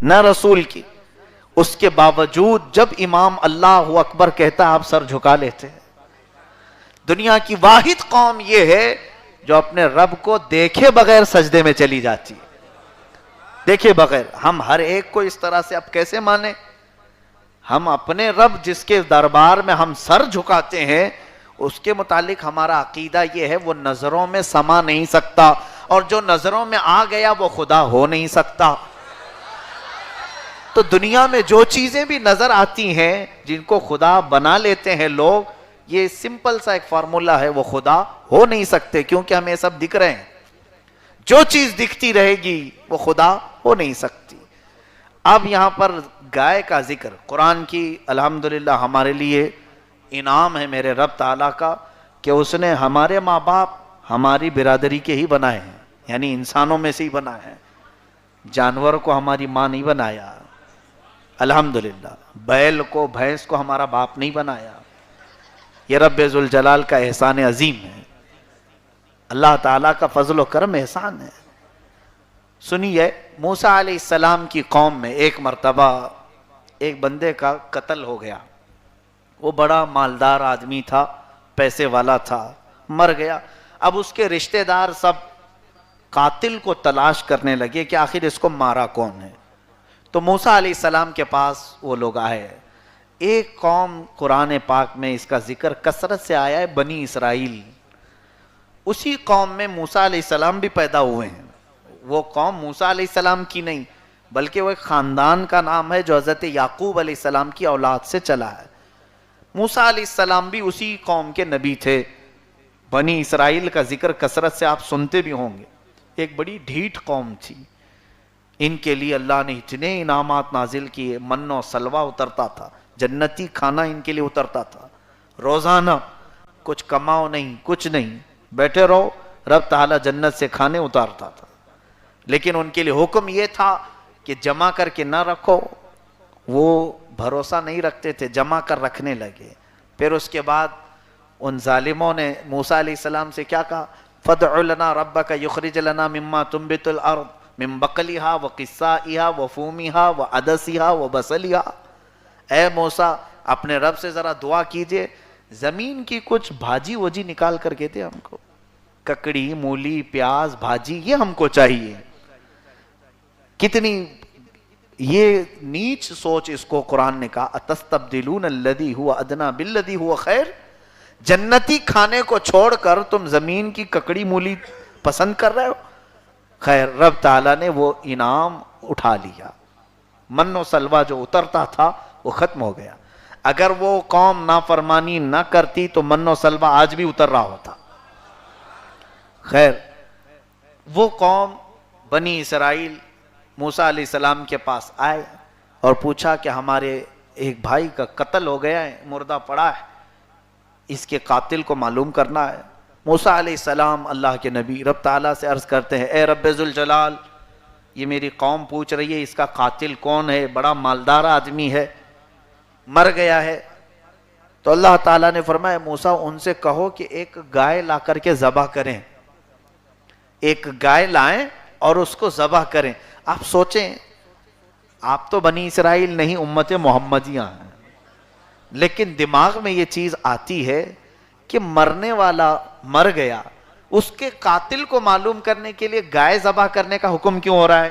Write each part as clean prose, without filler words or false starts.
نہ رسول کی. اس کے باوجود جب امام اللہ اکبر کہتا آپ سر جھکا لیتے ہیں. دنیا کی واحد قوم یہ ہے جو اپنے رب کو دیکھے بغیر سجدے میں چلی جاتی ہے. دیکھے بغیر. ہم ہر ایک کو اس طرح سے اب کیسے مانیں؟ ہم اپنے رب جس کے دربار میں ہم سر جھکاتے ہیں اس کے متعلق ہمارا عقیدہ یہ ہے وہ نظروں میں سما نہیں سکتا، اور جو نظروں میں آ گیا وہ خدا ہو نہیں سکتا. تو دنیا میں جو چیزیں بھی نظر آتی ہیں جن کو خدا بنا لیتے ہیں لوگ، یہ سمپل سا ایک فارمولا ہے، وہ خدا ہو نہیں سکتے کیونکہ ہمیں سب دکھ رہے ہیں. جو چیز دکھتی رہے گی وہ خدا ہو نہیں سکتی. اب یہاں پر گائے کا ذکر قرآن کی الحمدللہ ہمارے لیے انعام ہے میرے رب تعالیٰ کا کہ اس نے ہمارے ماں باپ ہماری برادری کے ہی بنائے ہیں، یعنی انسانوں میں سے ہی بنائے ہیں. جانور کو ہماری ماں نہیں بنایا الحمدللہ. بیل کو بھینس کو ہمارا باپ نہیں بنایا. یہ رب ذوالجلال کا احسان عظیم ہے، اللہ تعالیٰ کا فضل و کرم احسان ہے. سنیے، موسیٰ علیہ السلام کی قوم میں ایک مرتبہ ایک بندے کا قتل ہو گیا. وہ بڑا مالدار آدمی تھا، پیسے والا تھا، مر گیا. اب اس کے رشتہ دار سب قاتل کو تلاش کرنے لگے کہ آخر اس کو مارا کون ہے. تو موسیٰ علیہ السلام کے پاس وہ لوگ آئے. ایک قوم قرآن پاک میں اس کا ذکر کثرت سے آیا ہے، بنی اسرائیل. اسی قوم میں موسیٰ علیہ السلام بھی پیدا ہوئے ہیں. وہ قوم موسیٰ علیہ السلام کی نہیں بلکہ وہ ایک خاندان کا نام ہے جو حضرت یعقوب علیہ السلام کی اولاد سے چلا ہے. موسیٰ علیہ السلام بھی اسی قوم کے نبی تھے. بنی اسرائیل کا ذکر کثرت سے آپ سنتے بھی ہوں گے. ایک بڑی ڈھیٹ قوم تھی. ان کے لیے اللہ نے اتنے انعامات نازل کیے. من و سلوہ اترتا تھا، جنتی کھانا ان کے لیے اترتا تھا. روزانہ کچھ کماؤ نہیں، کچھ نہیں، بیٹھے رہو، رب تعالیٰ جنت سے کھانے اتارتا تھا. لیکن ان کے لیے حکم یہ تھا کہ جمع کر کے نہ رکھو. وہ بھروسہ نہیں رکھتے تھے، جمع کر رکھنے لگے. پھر اس کے بعد ان ظالموں نے موسیٰ علیہ السلام سے کیا کہا؟ فَادْعُ لَنَا رَبَّكَ يُخْرِجْ لَنَا مِمَّا تُنْبِتُ الْأَرْضُ مِن بَقْلِهَا وَقِثَّائِهَا وَفُومِهَا وَعَدَسِهَا وَبَصَلِهَا. اے موسیٰ اپنے رب سے ذرا دعا کیجئے زمین کی کچھ بھاجی وجی نکال کر کے دے ہم کو. ککڑی، مولی، پیاز، بھاجی یہ ہم کو چاہیے. کتنی یہ نیچ سوچ اس کو قرآن نے کہا اتستبدلون الذی هو ادنی بالذی هو خیر. جنتی کھانے کو چھوڑ کر تم زمین کی ککڑی مولی پسند کر رہے ہو. خیر، رب تعالیٰ نے وہ انعام اٹھا لیا. من و سلوہ جو اترتا تھا وہ ختم ہو گیا. اگر وہ قوم نافرمانی نہ کرتی تو من و سلوہ آج بھی اتر رہا ہوتا. خیر، وہ قوم بنی اسرائیل موسیٰ علیہ السلام کے پاس آئے اور پوچھا کہ ہمارے ایک بھائی کا قتل ہو گیا ہے، مردہ پڑا ہے، اس کے قاتل کو معلوم کرنا ہے. موسیٰ علیہ السلام اللہ کے نبی رب تعالیٰ سے عرض کرتے ہیں اے رب ذوالجلال، یہ میری قوم پوچھ رہی ہے اس کا قاتل کون ہے، بڑا مالدار آدمی ہے، مر گیا ہے. تو اللہ تعالیٰ نے فرمایا موسیٰ ان سے کہو کہ ایک گائے لا کر کے ذبح کریں. ایک گائے لائیں اور اس کو ذبح کریں. آپ سوچیں، آپ تو بنی اسرائیل نہیں، امت محمدیہ ہیں، لیکن دماغ میں یہ چیز آتی ہے کہ مرنے والا مر گیا، اس کے قاتل کو معلوم کرنے کے لیے گائے ذبح کرنے کا حکم کیوں ہو رہا ہے؟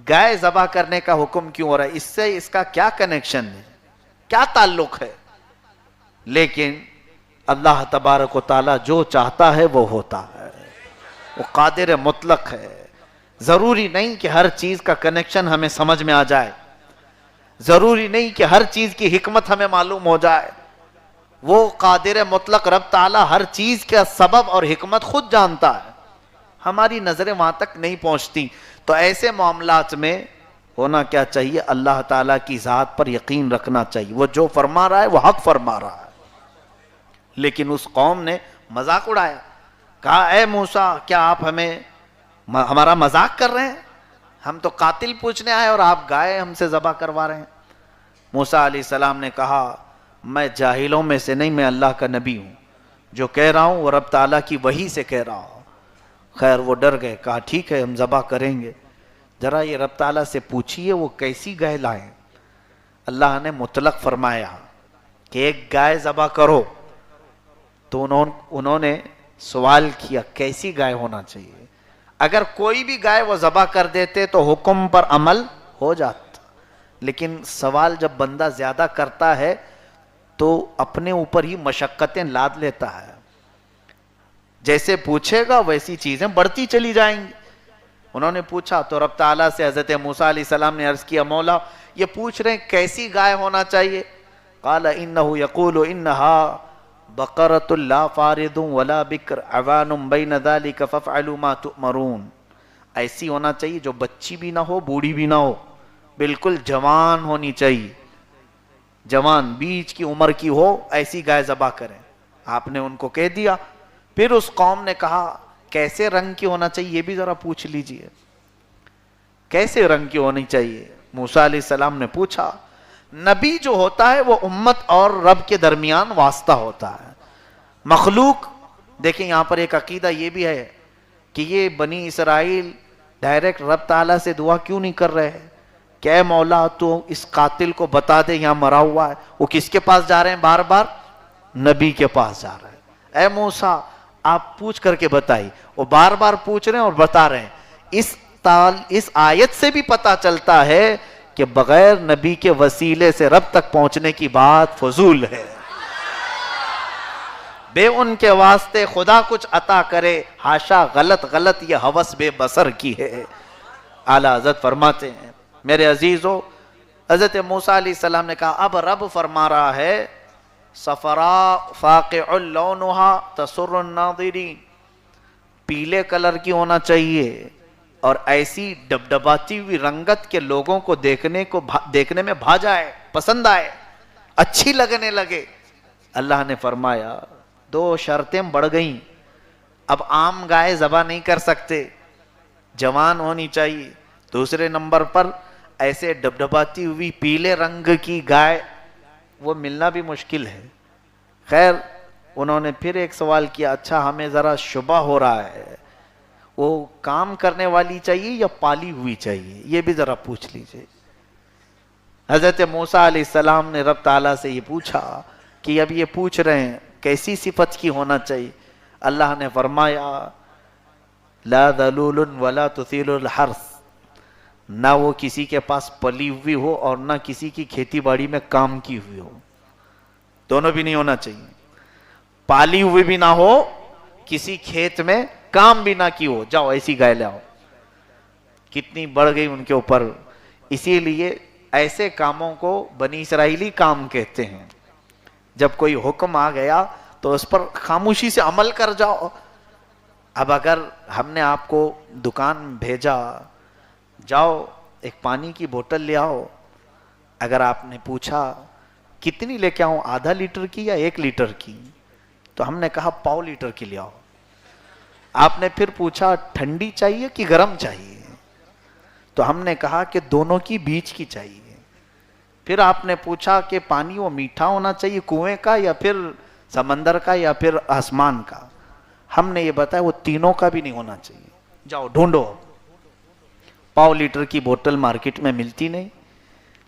گائے ذبح کرنے کا حکم کیوں ہو رہا ہے؟ اس سے اس کا کیا کنیکشن ہے، کیا تعلق ہے؟ لیکن اللہ تبارک و تعالیٰ جو چاہتا ہے وہ ہوتا ہے، وہ قادر مطلق ہے. ضروری نہیں کہ ہر چیز کا کنیکشن ہمیں سمجھ میں آ جائے، ضروری نہیں کہ ہر چیز کی حکمت ہمیں معلوم ہو جائے. وہ قادر مطلق رب تعالیٰ ہر چیز کا سبب اور حکمت خود جانتا ہے، ہماری نظریں وہاں تک نہیں پہنچتی. تو ایسے معاملات میں ہونا کیا چاہیے؟ اللہ تعالیٰ کی ذات پر یقین رکھنا چاہیے. وہ جو فرما رہا ہے وہ حق فرما رہا ہے. لیکن اس قوم نے مذاق اڑایا، کہا اے موسیٰ کیا آپ ہمارا مذاق کر رہے ہیں؟ ہم تو قاتل پوچھنے آئے اور آپ گائے ہم سے ذبح کروا رہے ہیں. موسیٰ علیہ السلام نے کہا میں جاہلوں میں سے نہیں، میں اللہ کا نبی ہوں، جو کہہ رہا ہوں وہ رب تعالیٰ کی وحی سے کہہ رہا ہوں. خیر وہ ڈر گئے، کہا ٹھیک ہے ہم ذبح کریں گے. ذرا یہ رب تعالیٰ سے پوچھیے وہ کیسی گائے لائیں. اللہ نے مطلق فرمایا کہ ایک گائے ذبح کرو. تو انہوں نے سوال کیا کیسی گائے ہونا چاہیے. اگر کوئی بھی گائے وہ ذبح کر دیتے تو حکم پر عمل ہو جاتا، لیکن سوال جب بندہ زیادہ کرتا ہے تو اپنے اوپر ہی مشقتیں لاد لیتا ہے. جیسے پوچھے گا ویسی چیزیں بڑھتی چلی جائیں گی. انہوں نے پوچھا تو رب تعالیٰ سے حضرت موسیٰ علیہ السلام نے عرض کیا مولا یہ پوچھ رہے ہیں کیسی گائے ہونا چاہیے. قال انه يقول انها بقرۃ لا فارض ولا بکر عوان بین ذلک فافعلوا ما تؤمرون. ایسی ہونا چاہیے جو بچی بھی نہ ہو بوڑھی بھی نہ ہو، بالکل جوان ہونی چاہیے، جوان بیچ کی عمر کی ہو، ایسی گائے ذبح کریں. آپ نے ان کو کہہ دیا. پھر اس قوم نے کہا کیسے رنگ کی ہونا چاہیے یہ بھی ذرا پوچھ لیجئے، کیسے رنگ کی ہونی چاہیے. موسیٰ علیہ السلام نے پوچھا. نبی جو ہوتا ہے وہ امت اور رب کے درمیان واسطہ ہوتا ہے. مخلوق دیکھیں یہاں پر ایک عقیدہ یہ بھی ہے کہ یہ بنی اسرائیل ڈائریکٹ رب تعالیٰ سے دعا کیوں نہیں کر رہے ہیں کہ اے مولا تو اس قاتل کو بتا دے یہاں مرا ہوا ہے. وہ کس کے پاس جا رہے ہیں بار بار؟ نبی کے پاس جا رہے ہیں. اے موسیٰ آپ پوچھ کر کے بتائی. وہ بار بار پوچھ رہے ہیں اور بتا رہے ہیں. اس آیت سے بھی پتا چلتا ہے کہ بغیر نبی کے وسیلے سے رب تک پہنچنے کی بات فضول ہے. بے ان کے واسطے خدا کچھ عطا کرے ہاشا، غلط یہ ہوس بے بصر کی ہے. اعلیٰ حضرت فرماتے ہیں میرے عزیزو، حضرت موسیٰ علیہ السلام نے کہا اب رب فرما رہا ہے صفراء فاقع لونہا تسر الناظرین، پیلے کلر کی ہونا چاہیے اور ایسی ڈبڈباتی ہوئی رنگت کے لوگوں کو دیکھنے میں بھا جائے، پسند آئے، اچھی لگنے لگے. اللہ نے فرمایا دو شرطیں بڑھ گئیں. اب عام گائے ذبح نہیں کر سکتے، جوان ہونی چاہیے. دوسرے نمبر پر ایسے ڈبڈباتی ہوئی پیلے رنگ کی گائے وہ ملنا بھی مشکل ہے. خیر انہوں نے پھر ایک سوال کیا اچھا ہمیں ذرا شبہ ہو رہا ہے وہ کام کرنے والی چاہیے یا پالی ہوئی چاہیے، یہ بھی ذرا پوچھ لیجئے. حضرت موسیٰ علیہ السلام نے رب تعالیٰ سے یہ پوچھا کہ اب یہ پوچھ رہے ہیں کیسی صفت کی ہونا چاہیے. اللہ نے فرمایا لا ذلول ولا تثیل الحرث، نہ وہ کسی کے پاس پلی ہوئی ہو اور نہ کسی کی کھیتی باڑی میں کام کی ہوئی ہو، دونوں بھی نہیں ہونا چاہیے. پالی ہوئی بھی نہ ہو، کسی کھیت میں کام بھی نہ کی ہو. جاؤ ایسی گائے لاؤ. کتنی بڑھ گئی ان کے اوپر. اسی لیے ایسے کاموں کو بنی اسرائیلی کام کہتے ہیں. جب کوئی حکم آ گیا تو اس پر خاموشی سے عمل کر جاؤ. اب اگر ہم نے آپ کو دکان بھیجا جاؤ ایک پانی کی بوتل لے آؤ، اگر آپ نے پوچھا کتنی لے کے آؤں، آدھا لیٹر کی یا 1 لیٹر کی، تو ہم نے کہا 1.25 لیٹر کی لے آؤ. آپ نے پھر پوچھا ٹھنڈی چاہیے کہ گرم چاہیے، تو ہم نے کہا کہ دونوں کی بیچ کی چاہیے. پھر آپ نے پوچھا کہ پانی وہ میٹھا ہونا چاہیے کنویں کا یا پھر سمندر کا یا پھر آسمان کا، ہم نے یہ بتایا وہ تینوں کا بھی نہیں ہونا چاہیے. جاؤ ڈھونڈو. 1.25 لیٹر کی بوتل مارکیٹ میں ملتی نہیں.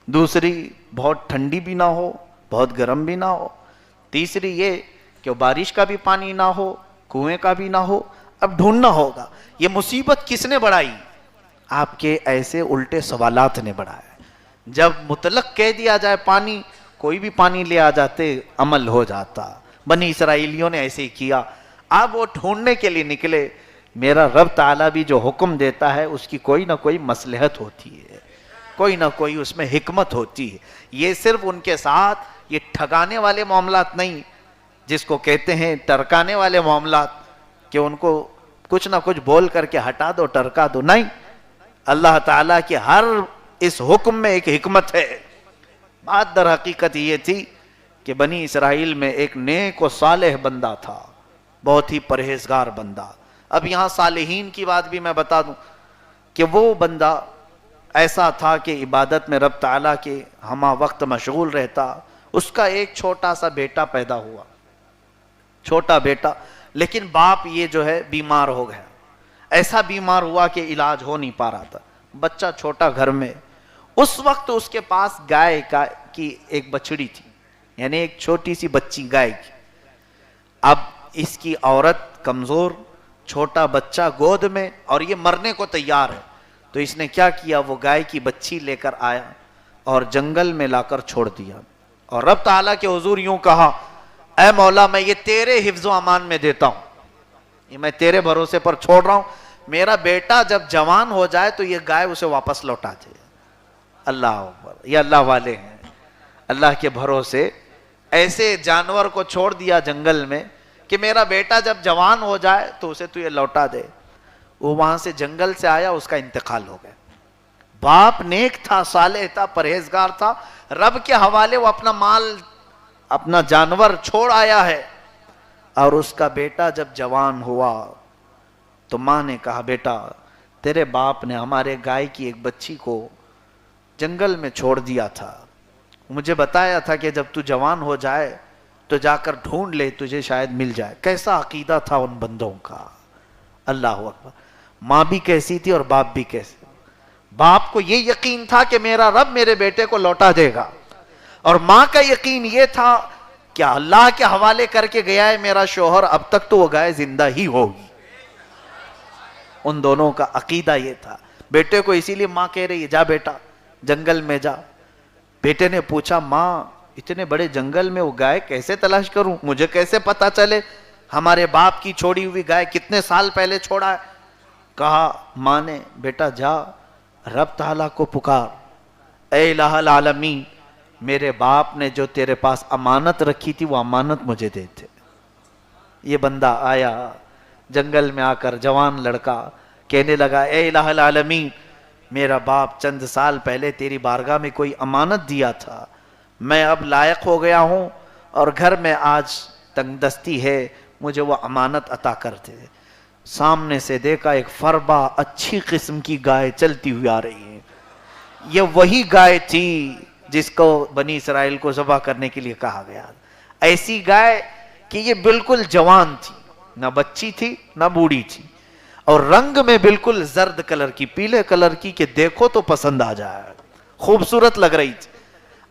دوسری بہت ٹھنڈی بھی نہ ہو بہت گرم بھی نہ ہو. تیسری یہ کہ بارش کا بھی پانی نہ ہو کنویں کا بھی نہ ہو. اب ڈھونڈنا ہوگا. یہ مصیبت کس نے بڑھائی؟ آپ کے ایسے الٹے سوالات نے بڑھایا. جب مطلق کہہ دیا جائے پانی، کوئی بھی پانی لے آ جاتے عمل ہو جاتا. بنی اسرائیلیوں نے ایسے ہی کیا. اب وہ ڈھونڈنے کے لیے نکلے. میرا رب تعالیٰ بھی جو حکم دیتا ہے اس کی کوئی نہ کوئی مصلحت ہوتی ہے، کوئی نہ کوئی اس میں حکمت ہوتی ہے. یہ صرف ان کے ساتھ یہ ٹھگانے والے معاملات نہیں، جس کو کہتے ہیں ٹرکانے والے معاملات، کہ ان کو کچھ نہ کچھ بول کر کے ہٹا دو ٹرکا دو. نہیں، اللہ تعالیٰ کے ہر اس حکم میں ایک حکمت ہے. بات در حقیقت یہ تھی کہ بنی اسرائیل میں ایک نیک و صالح بندہ تھا، بہت ہی پرہیزگار بندہ. اب یہاں صالحین کی بات بھی میں بتا دوں کہ وہ بندہ ایسا تھا کہ عبادت میں رب تعالیٰ کے ہمہ وقت مشغول رہتا. اس کا ایک چھوٹا سا بیٹا پیدا ہوا، چھوٹا بیٹا، لیکن باپ یہ جو ہے بیمار ہو گیا. ایسا بیمار ہوا کہ علاج ہو نہیں پا رہا تھا. بچہ چھوٹا گھر میں. اس وقت اس کے پاس گائے کی ایک بچڑی تھی, یعنی ایک چھوٹی سی بچی گائے کی. اب اس کی عورت کمزور, چھوٹا بچہ گود میں, اور یہ مرنے کو تیار ہے. تو اس نے کیا کیا, وہ گائے کی بچی لے کر آیا اور جنگل میں لا کر چھوڑ دیا, اور رب تعالیٰ کے حضور یوں کہا, اے مولا میں یہ تیرے حفظ و امان میں دیتا ہوں, یہ میں تیرے بھروسے پر چھوڑ رہا ہوں, میرا بیٹا جب جوان ہو جائے تو یہ گائے اسے واپس لوٹا دے. اللہ اکبر, یہ اللہ والے ہیں, اللہ کے بھروسے ایسے جانور کو چھوڑ دیا جنگل میں کہ میرا بیٹا جب جوان ہو جائے تو اسے تو یہ لوٹا دے. وہ وہاں سے جنگل سے آیا, اس کا انتقال ہو گیا. باپ نیک تھا, صالح تھا, پرہیزگار تھا, رب کے حوالے وہ اپنا مال, اپنا جانور چھوڑ آیا ہے. اور اس کا بیٹا جب جوان ہوا تو ماں نے کہا, بیٹا تیرے باپ نے ہمارے گائے کی ایک بچی کو جنگل میں چھوڑ دیا تھا, مجھے بتایا تھا کہ جب تو جوان ہو جائے تو جا کر ڈھونڈ لے, تجھے شاید مل جائے. کیسا عقیدہ تھا ان بندوں کا, اللہ اکبر. ماں بھی کیسی تھی اور باپ بھی کیسے. باپ کو یہ یقین تھا کہ میرا رب میرے بیٹے کو لوٹا دے گا, اور ماں کا یقین یہ تھا کہ اللہ کے حوالے کر کے گیا ہے میرا شوہر, اب تک تو وہ گائے زندہ ہی ہوگی. ان دونوں کا عقیدہ یہ تھا. بیٹے کو اسی لیے ماں کہہ رہی ہے, جا بیٹا جنگل میں جا. بیٹے نے پوچھا, ماں اتنے بڑے جنگل میں وہ گائے کیسے تلاش کروں, مجھے کیسے پتا چلے ہمارے باپ کی چھوڑی ہوئی گائے کتنے سال پہلے چھوڑا ہے. کہا ماں نے, بیٹا جا رب تعالیٰ کو پکار, اے الہ العالمین میرے باپ نے جو تیرے پاس امانت رکھی تھی وہ امانت مجھے دے دے. یہ بندہ آیا جنگل میں, آ کر جوان لڑکا کہنے لگا, اے الہ العالمین میرا باپ چند سال پہلے تیری بارگاہ میں کوئی امانت دیا تھا, میں اب لائق ہو گیا ہوں اور گھر میں آج تنگ دستی ہے, مجھے وہ امانت عطا کر دے. سامنے سے دیکھا ایک فربا اچھی قسم کی گائے چلتی ہوئی آ رہی ہے. یہ وہی گائے تھی جس کو بنی اسرائیل کو ذبح کرنے کے لیے کہا گیا. ایسی گائے کہ یہ بالکل جوان تھی, نہ بچی تھی نہ بوڑھی تھی, اور رنگ میں بالکل زرد کلر کی, پیلے کلر کی, کہ دیکھو تو پسند آ جائے, خوبصورت لگ رہی تھی.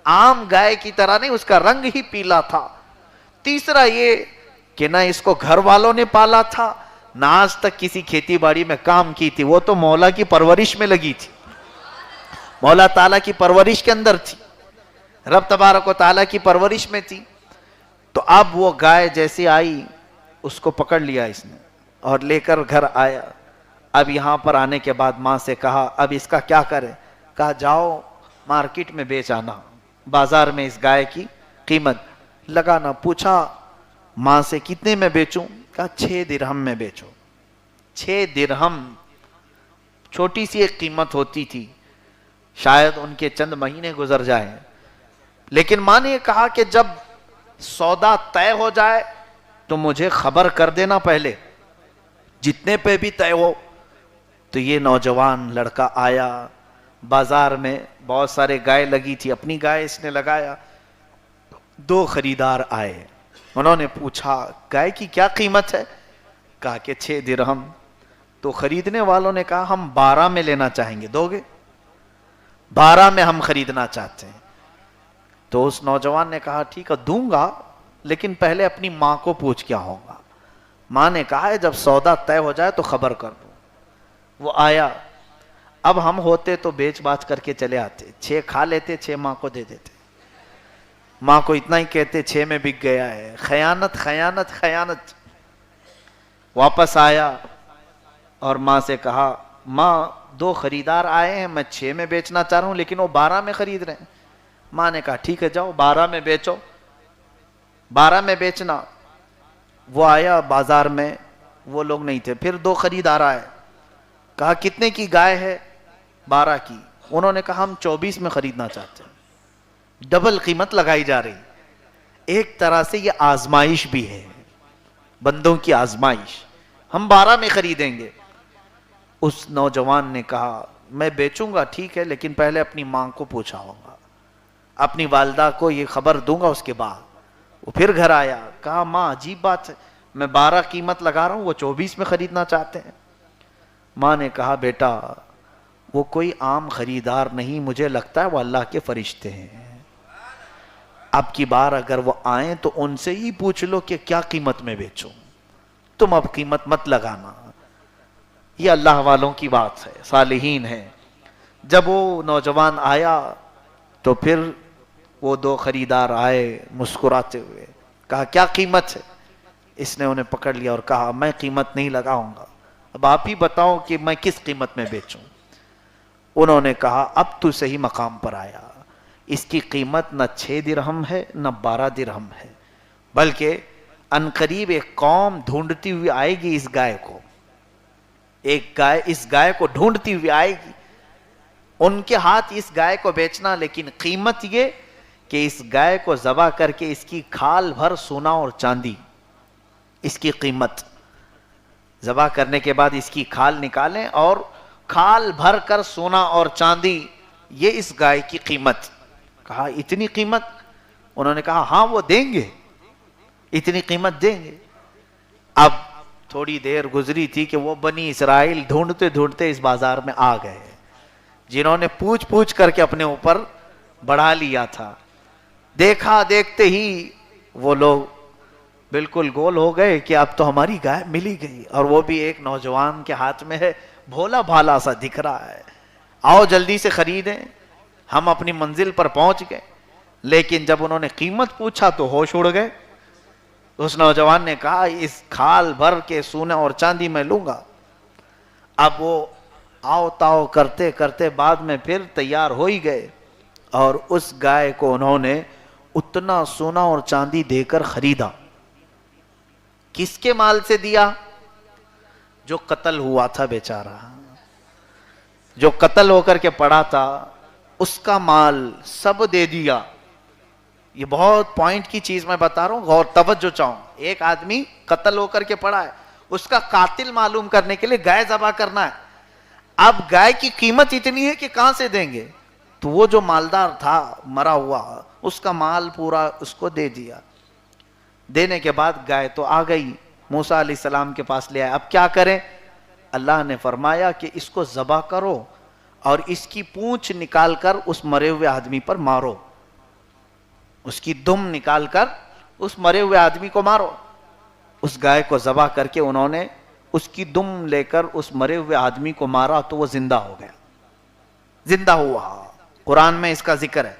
عام گائے کی طرح نہیں, اس کا رنگ ہی پیلا تھا. تیسرا یہ کہ نہ اس کو گھر والوں نے پالا تھا, نہ آج تک کسی کھیتی باڑی میں کام کی تھی, وہ تو مولا کی پرورش میں لگی تھی, مولا تعالیٰ کی پرورش کے اندر تھی, رب تبارک و تعالیٰ کی پرورش میں تھی. تو اب وہ گائے جیسے آئی اس کو پکڑ لیا اس نے اور لے کر گھر آیا. اب یہاں پر آنے کے بعد ماں سے کہا, اب اس کا کیا کرے. کہا جاؤ مارکیٹ میں بیچ آنا, بازار میں اس گائے کی قیمت لگانا. پوچھا ماں سے کتنے میں بیچوں. کہا 6 درہم میں بیچو. 6 درہم چھوٹی سی ایک قیمت ہوتی تھی, شاید ان کے چند مہینے گزر جائیں. لیکن ماں نے کہا کہ جب سودا طے ہو جائے تو مجھے خبر کر دینا پہلے, جتنے پہ بھی طے ہو. تو یہ نوجوان لڑکا آیا, بازار میں بہت سارے گائے لگی تھی, اپنی گائے اس نے لگایا. 2 خریدار آئے, انہوں نے پوچھا گائے کی کیا قیمت ہے. کہا کہ 6 درہم. تو خریدنے والوں نے کہا ہم 12 میں لینا چاہیں گے, دو گے. 12 میں ہم خریدنا چاہتے ہیں. تو اس نوجوان نے کہا ٹھیک ہے دوں گا, لیکن پہلے اپنی ماں کو پوچھ کیا ہوگا. ماں نے کہا ہے جب سودا طے ہو جائے تو خبر کر دو. وہ آیا. اب ہم ہوتے تو بیچ باچ کر کے چلے آتے, 6 کھا لیتے, 6 ماں کو دے دیتے. ماں کو اتنا ہی کہتے 6 میں بک گیا ہے. خیانت خیانت خیانت. واپس آیا اور ماں سے کہا ماں 2 خریدار آئے ہیں, میں 6 میں بیچنا چاہ رہا ہوں لیکن وہ 12 میں خرید رہے ہیں. ماں نے کہا ٹھیک ہے جاؤ 12 میں بیچو, 12 میں بیچنا. وہ آیا بازار میں, وہ لوگ نہیں تھے. پھر 2 خریدار آئے, کہا کتنے کی گائے ہے. 12 کی. انہوں نے کہا ہم 24 میں خریدنا چاہتے ہیں. ڈبل قیمت لگائی جا رہی. ایک طرح سے یہ آزمائش بھی ہے, بندوں کی آزمائش. ہم 12 میں خریدیں گے. اس نوجوان نے کہا میں بیچوں گا ٹھیک ہے, لیکن پہلے اپنی ماں کو پوچھا ہوگا, اپنی والدہ کو یہ خبر دوں گا, اس کے بعد. وہ پھر گھر آیا, کہا ماں عجیب بات ہے, میں 12 قیمت لگا رہا ہوں, وہ 24 میں خریدنا چاہتے ہیں. ماں نے کہا بیٹا وہ کوئی عام خریدار نہیں، مجھے لگتا ہے وہ اللہ کے فرشتے ہیں۔ اب کی بار اگر وہ آئیں تو ان سے ہی پوچھ لو کہ کیا قیمت میں بیچوں، تم اب قیمت مت لگانا۔ یہ اللہ والوں کی بات ہے، صالحین ہے۔ جب وہ نوجوان آیا تو پھر وہ دو خریدار آئے مسکراتے ہوئے، کہا کیا قیمت ہے؟ اس نے انہیں پکڑ لیا اور کہا میں قیمت نہیں لگاؤں گا، اب آپ ہی بتاؤ کہ میں کس قیمت میں بیچوں۔ انہوں نے کہا اب تو صحیح مقام پر آیا، اس کی قیمت نہ 6 درہم ہے نہ 12 درہم ہے، بلکہ عنقریب ایک قوم ڈھونڈتی ہوئی آئے گی اس گائے کو، ایک گائے اس گائے کو ڈھونڈتی ہوئی آئے گی، ان کے ہاتھ اس گائے کو بیچنا، لیکن قیمت یہ کہ اس گائے کو ذبح کر کے اس کی کھال بھر سونا اور چاندی، اس کی قیمت ذبح کرنے کے بعد اس کی کھال نکالیں اور کھال بھر کر سونا اور چاندی، یہ اس گائے کی قیمت۔ کہا اتنی قیمت؟ انہوں نے کہا ہاں وہ دیں گے، اتنی قیمت دیں گے۔ اب تھوڑی دیر گزری تھی کہ وہ بنی اسرائیل ڈھونڈتے ڈھونڈتے اس بازار میں آ گئے، جنہوں نے پوچھ پوچھ کر کے اپنے اوپر بڑھا لیا تھا۔ دیکھا دیکھتے ہی وہ لوگ بالکل گول ہو گئے کہ اب تو ہماری گائے ملی گئی، اور وہ بھی ایک نوجوان کے ہاتھ میں ہے، بھولا بھالا سا دکھ رہا ہے، آؤ جلدی سے خریدیں، ہم اپنی منزل پر پہنچ گئے۔ لیکن جب انہوں نے قیمت پوچھا تو ہوش اڑ گئے۔ اس نوجوان نے کہا اس کھال بھر کے سونا اور چاندی میں لوں گا۔ اب وہ آؤ تاؤ کرتے کرتے بعد میں پھر تیار ہو ہی گئے، اور اس گائے کو انہوں نے اتنا سونا اور چاندی دے کر خریدا۔ کس کے مال سے دیا؟ جو قتل ہوا تھا بیچارہ، جو قتل ہو کر کے پڑا تھا، اس کا مال سب دے دیا۔ یہ بہت پوائنٹ کی چیز میں بتا رہا ہوں، غور توجہ چاہوں۔ ایک آدمی قتل ہو کر کے پڑا ہے، اس کا قاتل معلوم کرنے کے لیے گائے ذبح کرنا ہے۔ اب گائے کی قیمت اتنی ہے کہ کہاں سے دیں گے؟ تو وہ جو مالدار تھا مرا ہوا، اس کا مال پورا اس کو دے دیا۔ دینے کے بعد گائے تو آ گئی، موسیٰ علیہ السلام کے پاس لے آئے۔ اب کیا کریں؟ اللہ نے فرمایا کہ اس کو ذبح کرو اور اس کی پونچھ نکال کر اس مرے ہوئے آدمی پر مارو، اس کی دم نکال کر اس مرے ہوئے آدمی کو مارو۔ اس گائے کو ذبح کر کے انہوں نے اس کی دم لے کر اس مرے ہوئے آدمی کو مارا تو وہ زندہ ہو گیا، زندہ ہوا۔ قرآن میں اس کا ذکر ہے۔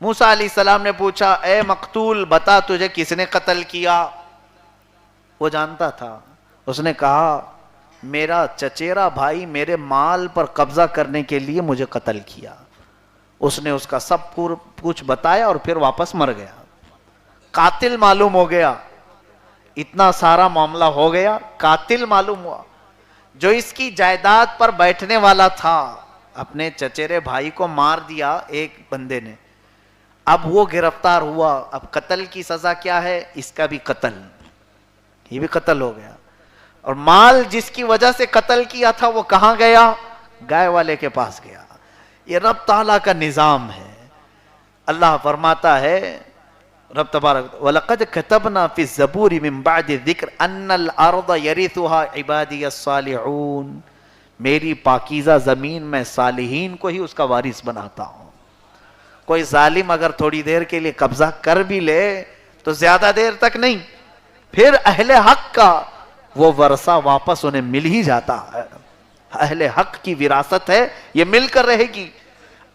موسیٰ علیہ السلام نے پوچھا اے مقتول بتا تجھے کس نے قتل کیا؟ وہ جانتا تھا۔ اس نے کہا میرا چچیرا بھائی میرے مال پر قبضہ کرنے کے لیے مجھے قتل کیا۔ اس نے اس کا سب کچھ بتایا اور پھر واپس مر گیا۔ قاتل معلوم ہو گیا، اتنا سارا معاملہ ہو گیا، قاتل معلوم ہوا۔ جو اس کی جائیداد پر بیٹھنے والا تھا، اپنے چچیرے بھائی کو مار دیا ایک بندے نے، اب وہ گرفتار ہوا۔ اب قتل کی سزا کیا ہے؟ اس کا بھی قتل، یہ بھی قتل ہو گیا۔ اور مال جس کی وجہ سے قتل کیا تھا وہ کہاں گیا؟ گائے والے کے پاس گیا۔ یہ رب تعالیٰ کا نظام ہے۔ اللہ فرماتا ہے رب تبارک وَلَقَدْ كَتَبْنَا فِي الزَّبُورِ مِن بَعْدِ الذِّكْرِ أَنَّ الْأَرْضَ يَرِثُهَا عِبَادِيَ الصَّالِحُونَ، میری پاکیزہ زمین میں صالحین کو ہی اس کا وارث بناتا ہوں۔ کوئی ظالم اگر تھوڑی دیر کے لیے قبضہ کر بھی لے تو زیادہ دیر تک نہیں، پھر اہل حق کا وہ ورثہ واپس انہیں مل ہی جاتا ہے۔ اہل حق کی وراثت ہے، یہ مل کر رہے گی۔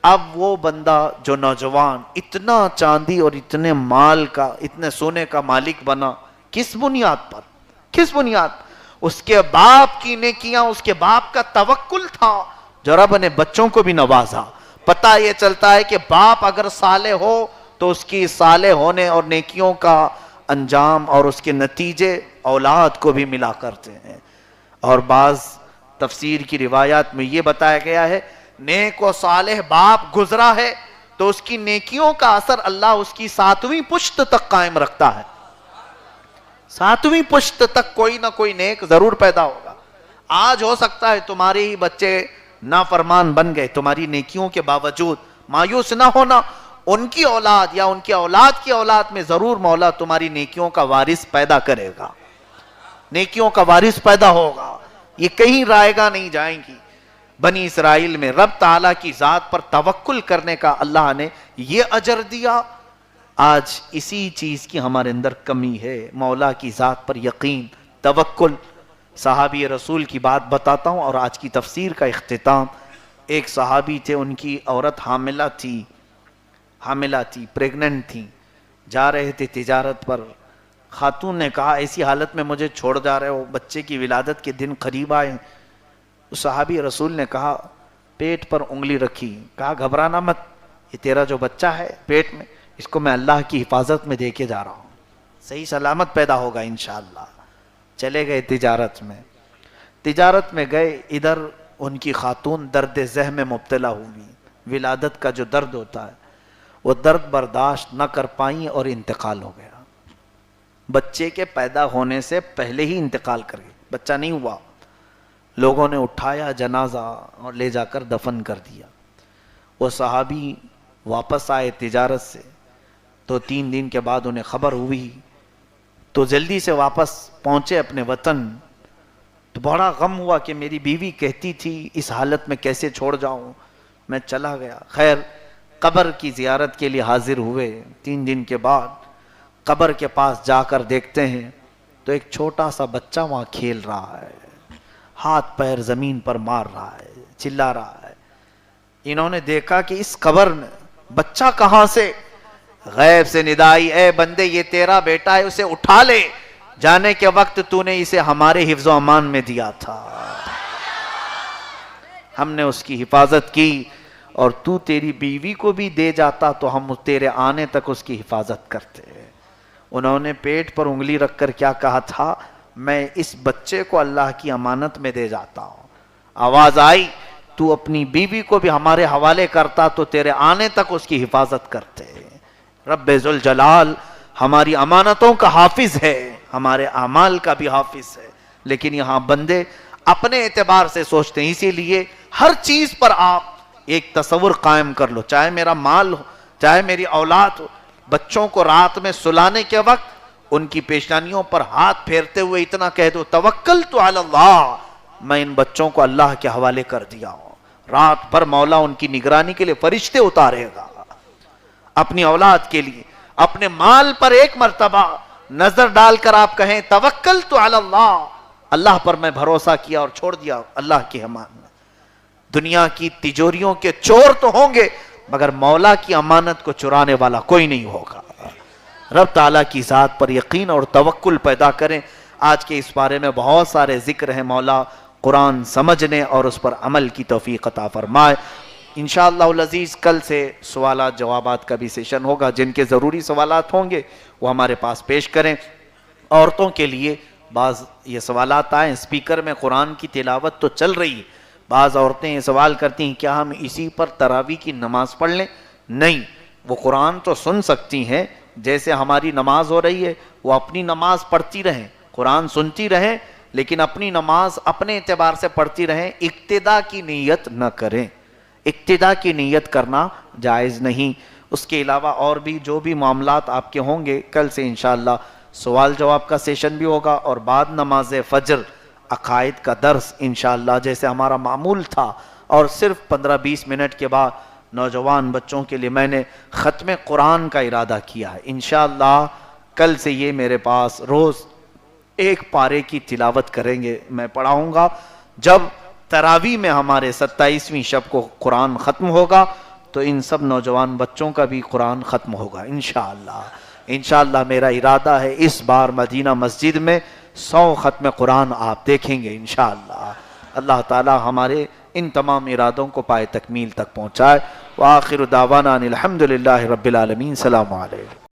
اب وہ بندہ جو نوجوان اتنا چاندی اور اتنے مال کا، اتنے سونے کا مالک بنا، کس بنیاد پر؟ کس بنیاد؟ اس کے باپ کی نیکیاں، اس کے باپ کا توکل تھا جو رب نے بچوں کو بھی نوازا۔ پتہ یہ چلتا ہے کہ باپ اگر صالح ہو تو اس کی صالح ہونے اور نیکیوں کا انجام اور اس کے نتیجے اولاد کو بھی ملا کرتے ہیں۔ اور بعض تفسیر کی روایات میں یہ بتایا گیا ہے نیک و صالح باپ گزرا ہے تو اس کی نیکیوں کا اثر اللہ اس کی 7ویں پشت تک قائم رکھتا ہے۔ 7ویں پشت تک کوئی نہ کوئی نیک ضرور پیدا ہوگا۔ آج ہو سکتا ہے تمہارے ہی بچے نافرمان بن گئے، تمہاری نیکیوں کے باوجود مایوس نہ ہونا، ان کی اولاد یا ان کی اولاد کی اولاد میں ضرور مولا تمہاری نیکیوں کا وارث پیدا کرے گا، نیکیوں کا وارث پیدا ہوگا، یہ کہیں رائے گا نہیں جائیں گی۔ بنی اسرائیل میں رب تعالیٰ کی ذات پر توکل کرنے کا اللہ نے یہ اجر دیا. آج اسی چیز کی ہمارے اندر کمی ہے، مولا کی ذات پر یقین، توکل. صحابی رسول کی بات بتاتا ہوں اور آج کی تفسیر کا اختتام. ایک صحابی تھے، ان کی عورت حاملہ تھی، پریگننٹ تھی، جا رہے تھے تجارت پر. خاتون نے کہا ایسی حالت میں مجھے چھوڑ جا رہے ہو، بچے کی ولادت کے دن قریب آئے. صحابی رسول نے کہا پیٹ پر انگلی رکھی، کہا گھبرانا مت، یہ تیرا جو بچہ ہے پیٹ میں، اس کو میں اللہ کی حفاظت میں دے کے جا رہا ہوں، صحیح سلامت پیدا ہوگا انشاءاللہ. چلے گئے تجارت میں گئے. ادھر ان کی خاتون درد ذہ میں مبتلا ہوئی. ولادت کا جو درد ہوتا ہے وہ درد برداشت نہ کر پائیں اور انتقال ہو گیا. بچے کے پیدا ہونے سے پہلے ہی انتقال کر گئے، بچہ نہیں ہوا. لوگوں نے اٹھایا جنازہ اور لے جا کر دفن کر دیا. وہ صحابی واپس آئے تجارت سے تو 3 دن کے بعد انہیں خبر ہوئی تو جلدی سے واپس پہنچے اپنے وطن. تو بڑا غم ہوا کہ میری بیوی کہتی تھی اس حالت میں کیسے چھوڑ جاؤں، میں چلا گیا. خیر قبر کی زیارت کے لیے حاضر ہوئے. 3 دن کے بعد قبر کے پاس جا کر دیکھتے ہیں تو ایک چھوٹا سا بچہ وہاں کھیل رہا ہے، ہاتھ پیر زمین پر مار رہا ہے، چلا رہا ہے. انہوں نے دیکھا کہ اس قبر میں بچہ کہاں سے؟ غیب سے ندائی، اے بندے یہ تیرا بیٹا ہے، اسے اٹھا لے، جانے کے وقت تو نے اسے ہمارے حفظ و امان میں دیا تھا، ہم نے اس کی حفاظت کی، اور تو تیری بیوی کو بھی دے جاتا تو ہم تیرے آنے تک اس کی حفاظت کرتے. انہوں نے پیٹ پر انگلی رکھ کر کیا کہا تھا؟ میں اس بچے کو اللہ کی امانت میں دے جاتا ہوں. آواز آئی تو اپنی بیوی کو بھی ہمارے حوالے کرتا تو تیرے آنے تک اس کی حفاظت کرتے. رب ذوالجلال ہماری امانتوں کا حافظ ہے، ہمارے اعمال کا بھی حافظ ہے، لیکن یہاں بندے اپنے اعتبار سے سوچتے ہیں. اسی لیے ہر چیز پر آپ ایک تصور قائم کر لو، چاہے میرا مال ہو، چاہے میری اولاد ہو. بچوں کو رات میں سلانے کے وقت ان کی پیشانیوں پر ہاتھ پھیرتے ہوئے اتنا کہہ دو توکلت علی اللہ، میں ان بچوں کو اللہ کے حوالے کر دیا ہوں. رات بھر مولا ان کی نگرانی کے لیے فرشتے اتارے گا. اپنی اولاد کے لیے، اپنے مال پر ایک مرتبہ نظر ڈال کر آپ کہیں توکلت علی اللہ، اللہ پر میں بھروسہ کیا اور چھوڑ دیا اللہ کی امان میں. دنیا کی تجوریوں کے چور تو ہوں گے مگر مولا کی امانت کو چرانے والا کوئی نہیں ہوگا. رب تعالیٰ کی ذات پر یقین اور توکل پیدا کریں. آج کے اس بارے میں بہت سارے ذکر ہیں، مولا قرآن سمجھنے اور اس پر عمل کی توفیق عطا فرمائے. انشاءاللہ العزیز کل سے سوالات جوابات کا بھی سیشن ہوگا. جن کے ضروری سوالات ہوں گے وہ ہمارے پاس پیش کریں. عورتوں کے لیے بعض یہ سوالات آئے، اسپیکر میں قرآن کی تلاوت تو چل رہی ہے، بعض عورتیں یہ سوال کرتی ہیں کیا ہم اسی پر تراویح کی نماز پڑھ لیں؟ نہیں، وہ قرآن تو سن سکتی ہیں، جیسے ہماری نماز ہو رہی ہے وہ اپنی نماز پڑھتی رہیں، قرآن سنتی رہیں، لیکن اپنی نماز اپنے اعتبار سے پڑھتی رہیں. اقتدا کی نیت نہ کریں، اقتدا کی نیت کرنا جائز نہیں. اس کے علاوہ اور بھی جو بھی معاملات آپ کے ہوں گے کل سے انشاءاللہ سوال جواب کا سیشن بھی ہوگا، اور بعد نماز فجر عقائد کا درس انشاءاللہ جیسے ہمارا معمول تھا. اور صرف 15-20 منٹ کے بعد نوجوان بچوں کے لیے میں نے ختم قرآن کا ارادہ کیا ہے. انشاءاللہ کل سے یہ میرے پاس روز 1 پارے کی تلاوت کریں گے، میں پڑھاؤں گا. جب تراویح میں ہمارے 27ویں شب کو قرآن ختم ہوگا تو ان سب نوجوان بچوں کا بھی قرآن ختم ہوگا انشاءاللہ. انشاءاللہ میرا ارادہ ہے اس بار مدینہ مسجد میں 100 ختم قرآن آپ دیکھیں گے انشاءاللہ. اللہ تعالی ہمارے ان تمام ارادوں کو پائے تکمیل تک پہنچائے. وآخر دعوانا ان الحمدللہ رب العالمین. السلام علیکم.